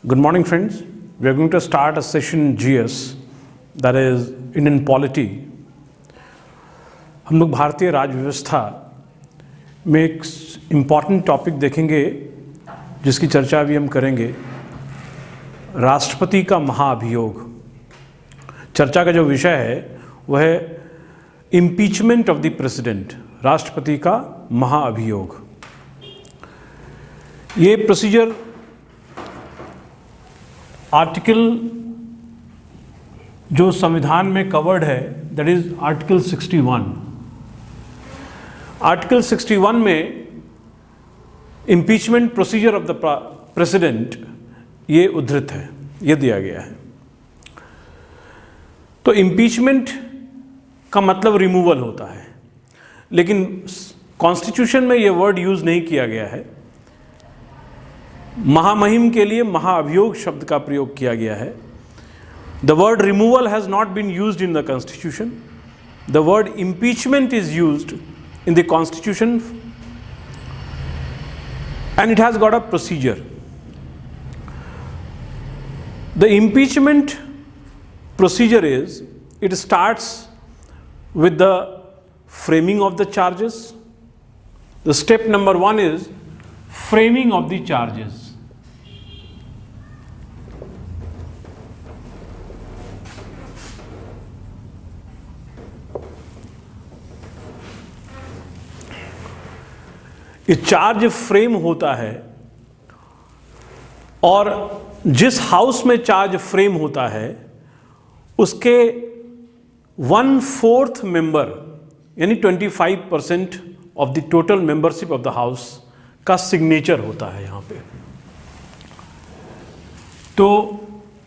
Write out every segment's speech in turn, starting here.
Good morning, friends. We are going to start a session GS, that is Indian Polity. हम लोग भारतीय राज्य व्यवस्था में एक इम्पॉर्टेंट टॉपिक देखेंगे जिसकी चर्चा अभी हम करेंगे, राष्ट्रपति का महाअभियोग। चर्चा का जो विषय है वह है इम्पीचमेंट ऑफ द प्रेसिडेंट, राष्ट्रपति का महाअभियोग। ये प्रोसीजर आर्टिकल जो संविधान में कवर्ड है, दैट इज आर्टिकल 61। आर्टिकल 61 में impeachment procedure of the president ये उद्धृत है, ये दिया गया है। तो इम्पीचमेंट का मतलब रिमूवल होता है, लेकिन कॉन्स्टिट्यूशन में ये वर्ड यूज नहीं किया गया है। महामहिम के लिए महाअभियोग शब्द का प्रयोग किया गया है। The word removal has not been used in the constitution. The word impeachment is used in the constitution and it has got a procedure. The impeachment procedure is, it starts with the framing of the charges. The step number 1 is framing of the charges. ये charge frame होता है और जिस house में charge frame होता है उसके 1/4 member यानी 25% of the total membership of the house का सिग्नेचर होता है यहाँ पे। तो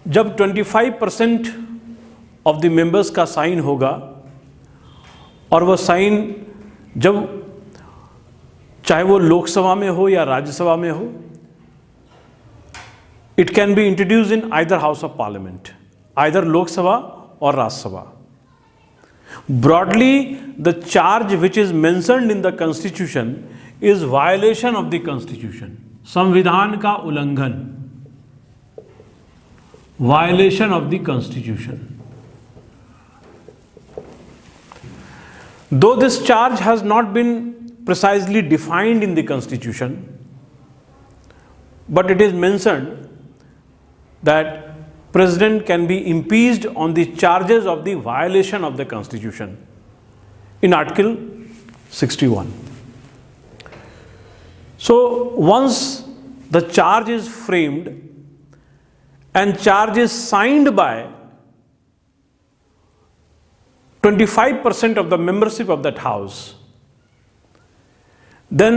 जब 25% ऑफ द मेंबर्स का साइन होगा और वह साइन जब चाहे वो लोकसभा में हो या राज्यसभा में हो, it can be introduce in either house of parliament, either Lok Sabha और Rajya Sabha. Broadly the charge which is mentioned in the constitution is violation of the constitution, संविधान का उल्लंघन, violation of the constitution. Though this charge has not been precisely defined in the constitution, but it is mentioned that president can be impeached on the charges of the violation of the constitution in article 61. So once the charge is framed and charge is signed by 25% of the membership of that house, then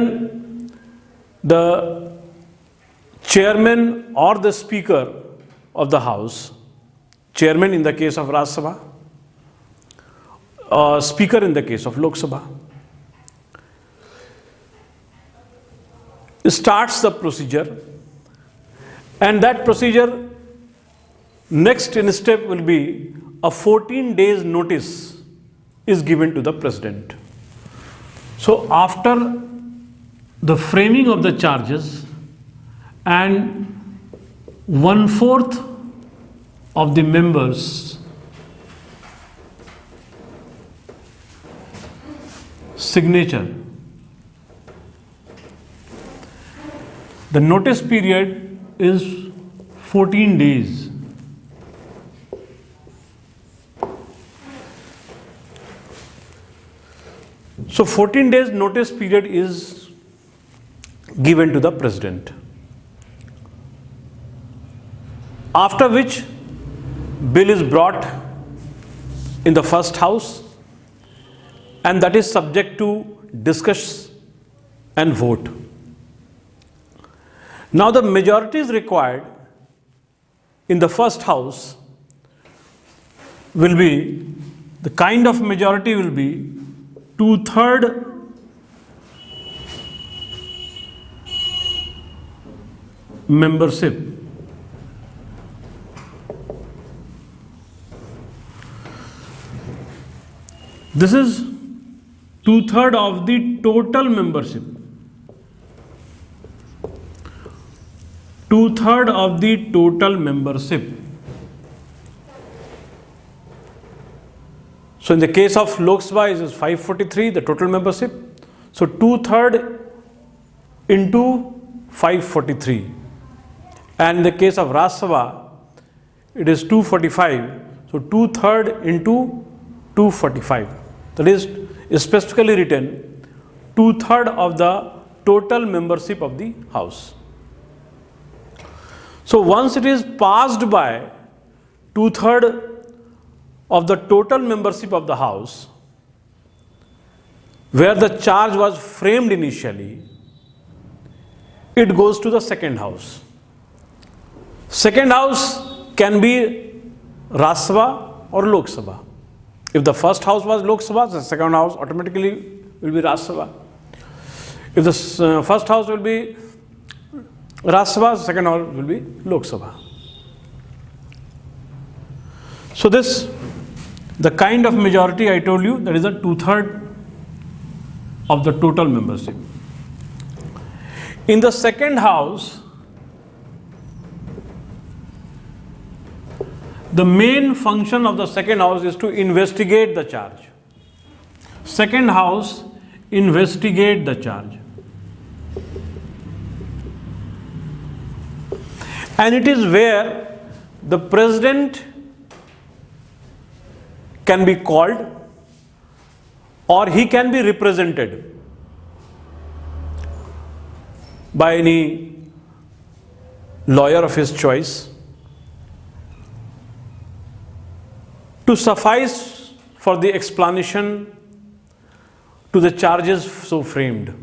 the chairman or the speaker of the house, chairman in the case of Rajya Sabha, speaker in the case of Lok Sabha, starts the procedure, and that procedure next in step will be a 14 days notice is given to the president. So after the framing of the charges and 1/4 of the members signature, the notice period is 14 days. So 14 days notice period is given to the president, after which bill is brought in the first house and that is subject to discuss and vote. Now the majority is required in the first house will be, the kind of majority will be 2/3 membership. This is 2/3 of the total membership. 2/3 of the total membership. So in the case of Lok Sabha it is 543, the total membership. So 2/3 into 543. And in the case of Rajya Sabha it is 245. So 2/3 into 245. That is specifically written 2/3 of the total membership of the House. So once it is passed by 2/3 of the total membership of the House, where the charge was framed initially, it goes to the second House. Second House can be Rajya Sabha or Lok Sabha. If the first House was Lok Sabha, the second House automatically will be Rajya Sabha. If the first House will be Rajya Sabha, the second House will be Lok Sabha. So this, the kind of majority I told you, that is a 2/3 of the total membership. In the second House, the main function of the second House is to investigate the charge. Second House investigate the charge. And it is where the President can be called or he can be represented by any lawyer of his choice to suffice for the explanation to the charges so framed.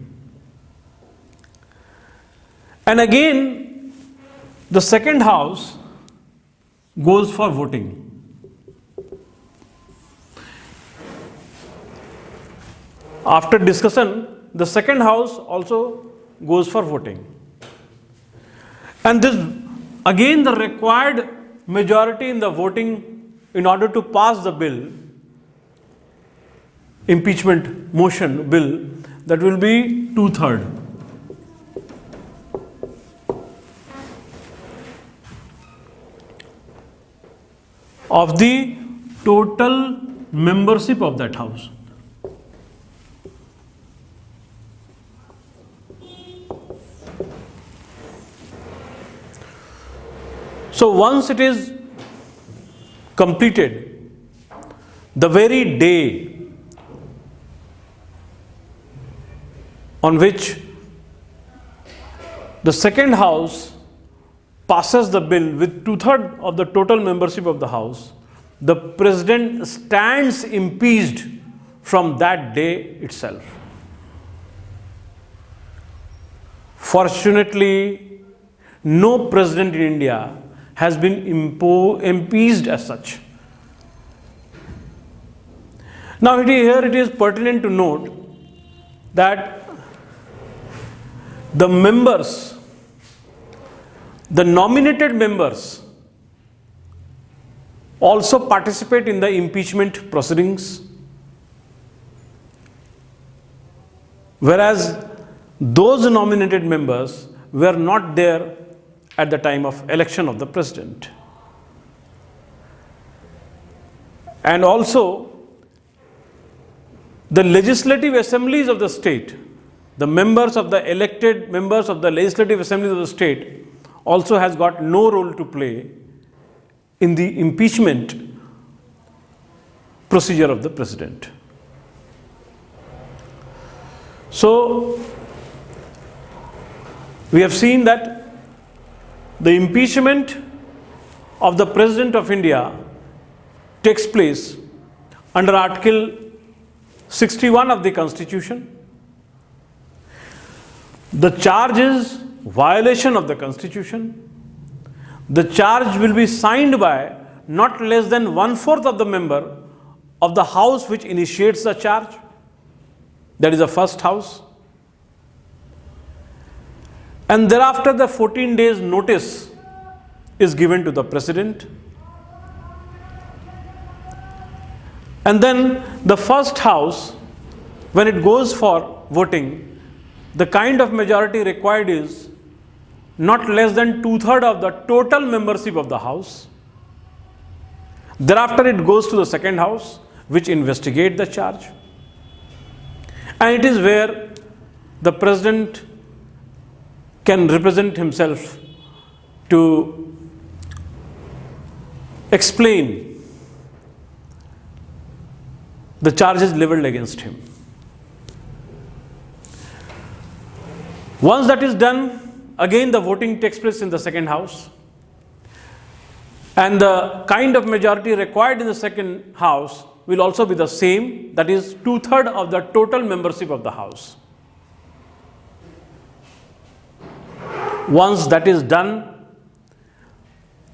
And again, the second House goes for voting. After discussion, the second House also goes for voting. And this, again, the required majority in the voting in order to pass the bill, impeachment motion bill, that will be 2/3. Of the total membership of that House. So once it is completed, the very day on which the second House passes the bill with 2/3 of the total membership of the House, the President stands impeached from that day itself. Fortunately, no president in India has been impeached as such. Now here it is pertinent to note that the members, the nominated members, also participate in the impeachment proceedings, whereas those nominated members were not there at the time of election of the President. And also, the legislative assemblies of the state, the members of the elected members of the legislative assemblies of the state also has got no role to play in the impeachment procedure of the President. So, we have seen that the impeachment of the President of India takes place under Article 61 of the Constitution. The charge is violation of the Constitution. The charge will be signed by not less than 1/4 of the member of the House which initiates the charge. That is the first House. And thereafter the 14 days notice is given to the President. And then the first House, when it goes for voting, the kind of majority required is not less than 2/3 of the total membership of the House. Thereafter, it goes to the second House, which investigate the charge. And it is where the President can represent himself to explain the charges leveled against him. Once that is done, again the voting takes place in the second House, and the kind of majority required in the second House will also be the same, that is 2/3 of the total membership of the House. Once that is done,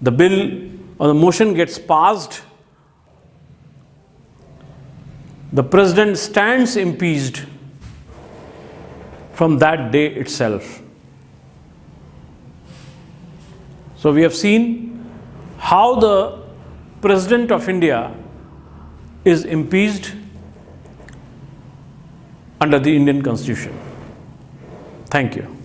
the bill or the motion gets passed, the President stands impeached from that day itself. So we have seen how the President of India is impeached under the Indian Constitution. Thank you.